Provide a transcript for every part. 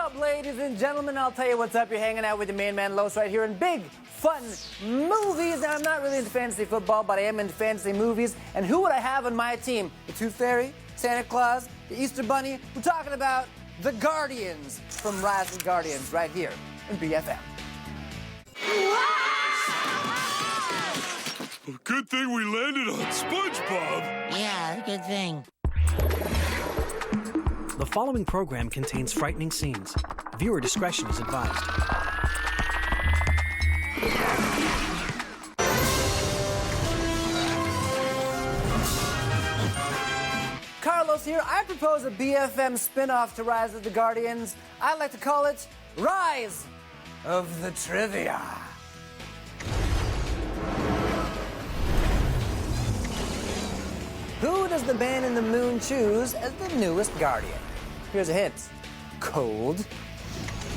up, ladies and gentlemen? I'll tell you what's up. You're hanging out with the main man, Los, right here in Big Fun Movies. Now, I'm not really into fantasy football, but I am into fantasy movies. And who would I have on my team? The Tooth Fairy, Santa Claus, the Easter Bunny. We're talking about the Guardians from Rise of the Guardians right here in BFM. Good thing we landed on SpongeBob. Yeah, good thing. The following program contains frightening scenes. Viewer discretion is advised. Carlos here. I propose a BFM spin-off to Rise of the Guardians. I like to call it Rise of the Trivia. Who does the man in the moon choose as the newest Guardian? Here's a hint. Cold.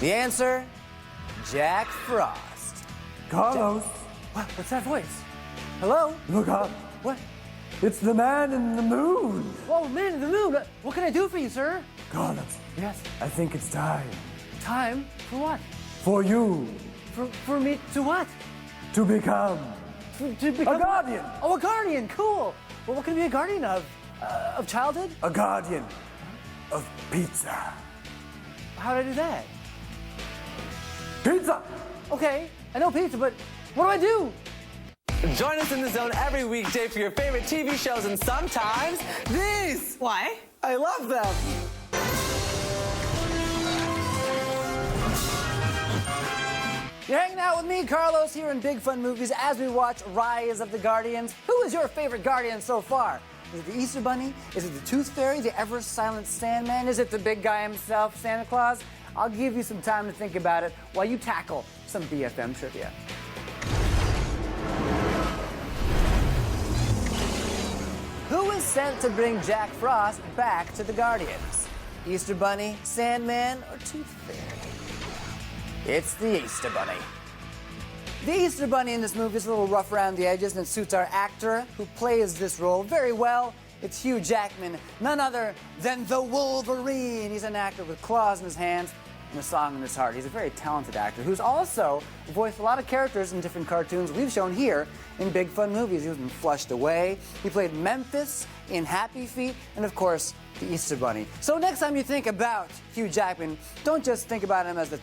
The answer, Jack Frost. Carlos, What's that voice? Hello? look up. What? It's the man in the moon. Oh, man in the moon. What can I do for you, sir? Carlos, Yes. I think it's time Time? For what? for you For me to what? to become To become a guardian. Oh, a guardian. Cool. Well, what can I be a guardian of? Of childhood? A guardian of pizza. How did I do that? Pizza! Okay, I know pizza, but what do I do? Join us in the zone every weekday for your favorite TV shows and sometimes these. Why? I love them. You're hanging out with me, Carlos, here in Big Fun Movies as we watch Rise of the Guardians. Who is your favorite Guardian so far? Is it the Easter Bunny? Is it the Tooth Fairy, the ever-silent Sandman? Is it the big guy himself, Santa Claus? I'll give you some time to think about it while you tackle some BFM trivia. Who is sent to bring Jack Frost back to the Guardians? Easter Bunny, Sandman, or Tooth Fairy? It's the Easter Bunny. The Easter Bunny in this movie is a little rough around the edges and it suits our actor who plays this role very well. It's Hugh Jackman, none other than the Wolverine. He's an actor with claws in his hands and a song in his heart. He's a very talented actor who's also voiced a lot of characters in different cartoons we've shown here in Big Fun Movies. He was in Flushed Away, he played Memphis in Happy Feet, and of course, the Easter Bunny. So next time you think about Hugh Jackman, don't just think about him as the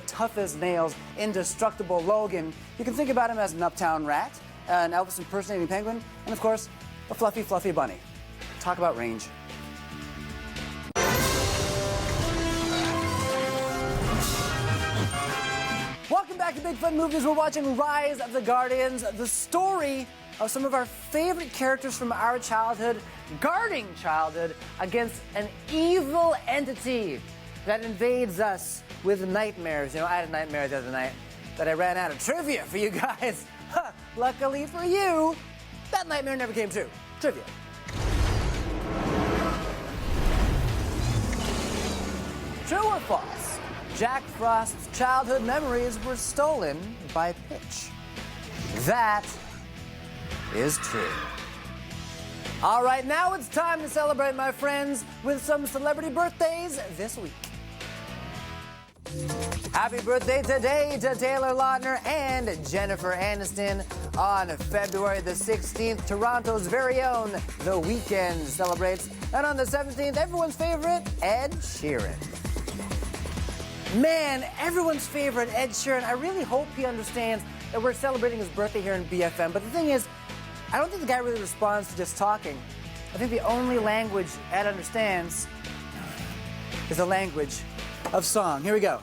toughest nails, indestructible Logan. You can think about him as an uptown rat, an Elvis impersonating penguin, and of course, a fluffy, fluffy bunny. Talk about range. Welcome back to Big Fun Movies. We're watching Rise of the Guardians, the story of some of our favorite characters from our childhood, guarding childhood against an evil entity that invades us with nightmares. You know, I had a nightmare the other night that I ran out of trivia for you guys. Luckily for you, that nightmare never came true. Trivia. True or false? Jack Frost's childhood memories were stolen by Pitch. That is true. All right, now it's time to celebrate, my friends, with some celebrity birthdays this week. Happy birthday today to Taylor Lautner and Jennifer Aniston. On February the 16th, Toronto's very own The Weeknd celebrates. And on the 17th, everyone's favorite, Ed Sheeran. Man, everyone's favorite, Ed Sheeran. I really hope he understands that we're celebrating his birthday here in BFM. But the thing is, I don't think the guy really responds to just talking. I think the only language Ed understands is the language of song. Here we go.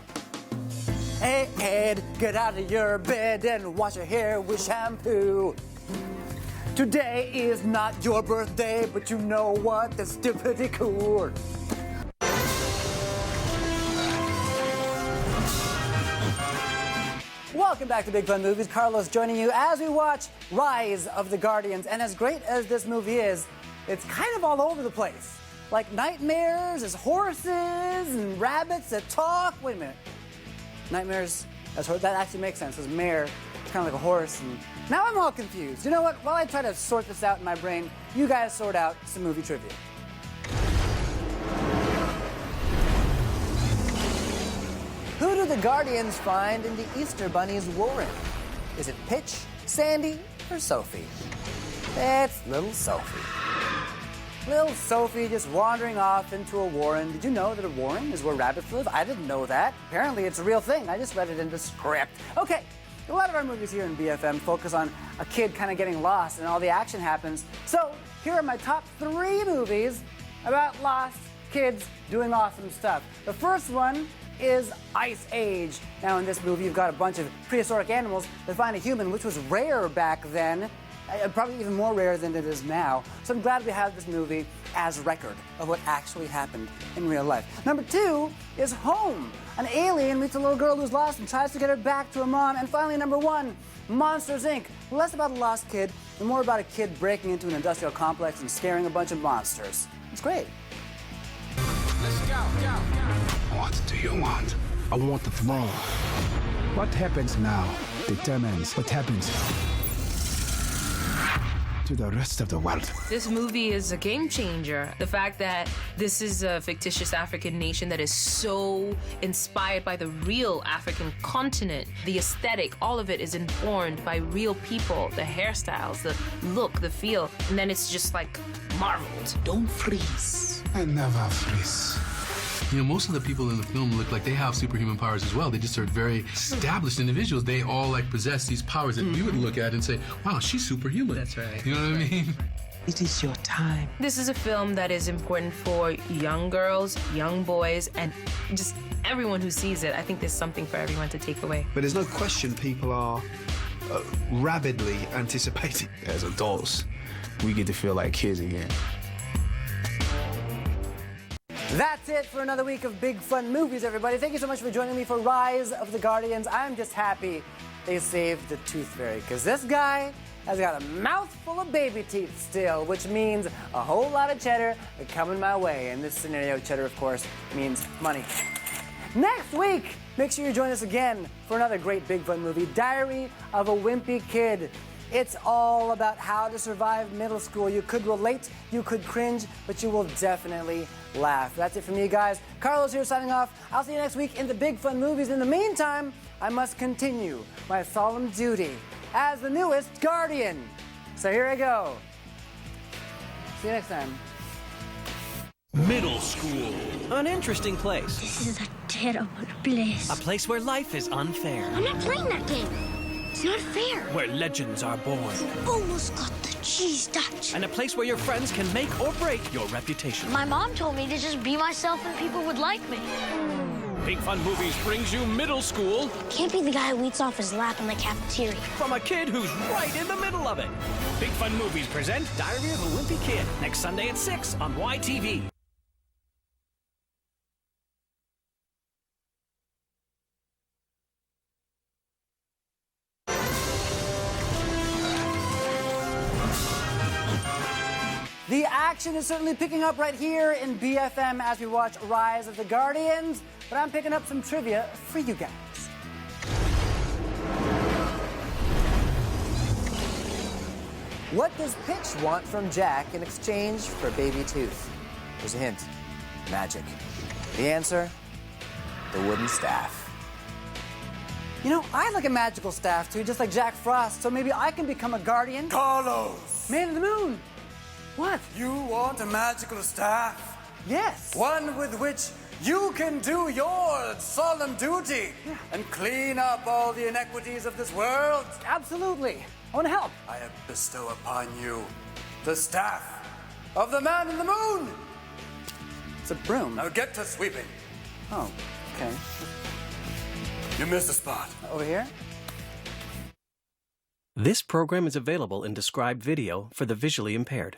Hey, Ed, get out of your bed and wash your hair with shampoo. Today is not your birthday, but you know what? That's still pretty cool. Welcome back to Big Fun Movies. Carlos joining you as we watch Rise of the Guardians. And as great as this movie is, it's kind of all over the place. Like nightmares, there's horses and rabbits that talk. Wait a minute. Nightmares, that actually makes sense. Because mare, it's kind of like a horse. And now I'm all confused. You know what? While I try to sort this out in my brain, you guys sort out some movie trivia. do the Guardians find in the Easter Bunny's warren? Is it Pitch, Sandy, or Sophie? It's little Sophie. Little Sophie just wandering off into a warren. Did you know that a warren is where rabbits live? I didn't know that. Apparently it's a real thing. I just read it in the script. Okay, a lot of our movies here in BFM focus on a kid kind of getting lost and all the action happens. So here are my top 3 movies about lost kids doing awesome stuff. The first one is Ice Age. Now in this movie you've got a bunch of prehistoric animals that find a human, which was rare back then. Probably even more rare than it is now. So I'm glad we have this movie as record of what actually happened in real life. Number 2 is Home. An alien meets a little girl who's lost and tries to get her back to her mom. And finally, number 1, Monsters, Inc. Less about a lost kid and more about a kid breaking into an industrial complex and scaring a bunch of monsters. It's great. Let's go. What do you want? I want the throne. What happens now determines what happens to the rest of the world. This movie is a game changer. The fact that this is a fictitious African nation that is so inspired by the real African continent, the aesthetic, all of it is informed by real people, the hairstyles, the look, the feel, and then it's just like marveled. Don't freeze. I never freeze. You know, most of the people in the film look like they have superhuman powers as well. They just are very established individuals. They all like possess these powers that we would look at and say, wow, she's superhuman. That's right. You know what I mean? It is your time. This is a film that is important for young girls, young boys, and just everyone who sees it. I think there's something for everyone to take away. But there's no question people are rabidly anticipating. As adults, we get to feel like kids again. That's it for another week of Big Fun Movies, everybody. Thank you so much for joining me for Rise of the Guardians. I'm just happy they saved the Tooth Fairy, because this guy has got a mouthful of baby teeth still, which means a whole lot of cheddar coming my way. In this scenario, cheddar, of course, means money. Next week, make sure you join us again for another great Big Fun movie, Diary of a Wimpy Kid. It's all about how to survive middle school. You could relate, you could cringe, but you will definitely laugh. That's it for me, guys. Carlos here signing off. I'll see you next week in the Big Fun Movies. In the meantime, I must continue my solemn duty as the newest Guardian. So here I go. See you next time. Middle school. An interesting place. This is a terrible place. A place where life is unfair. I'm not playing that game. It's not fair. Where legends are born. Almost got the cheese touch. And a place where your friends can make or break your reputation. My mom told me to just be myself and people would like me. Big Fun Movies brings you middle school. Can't be the guy who eats off his lap in the cafeteria. From a kid who's right in the middle of it. Big Fun Movies present Diary of a Wimpy Kid. Next Sunday at 6 on YTV. The action is certainly picking up right here in BFM as we watch Rise of the Guardians, but I'm picking up some trivia for you guys. What does Pitch want from Jack in exchange for baby tooth? Here's a hint. Magic. The answer? The wooden staff. You know, I like a magical staff too, just like Jack Frost, so maybe I can become a guardian. Carlos! Man of the Moon! What? You want a magical staff? Yes. One with which you can do your solemn duty and clean up all the inequities of this world? Absolutely. I want to help. I bestow upon you the staff of the Man in the Moon. It's a broom. Now get to sweeping. Oh, okay. You missed a spot. Over here? This program is available in described video for the visually impaired.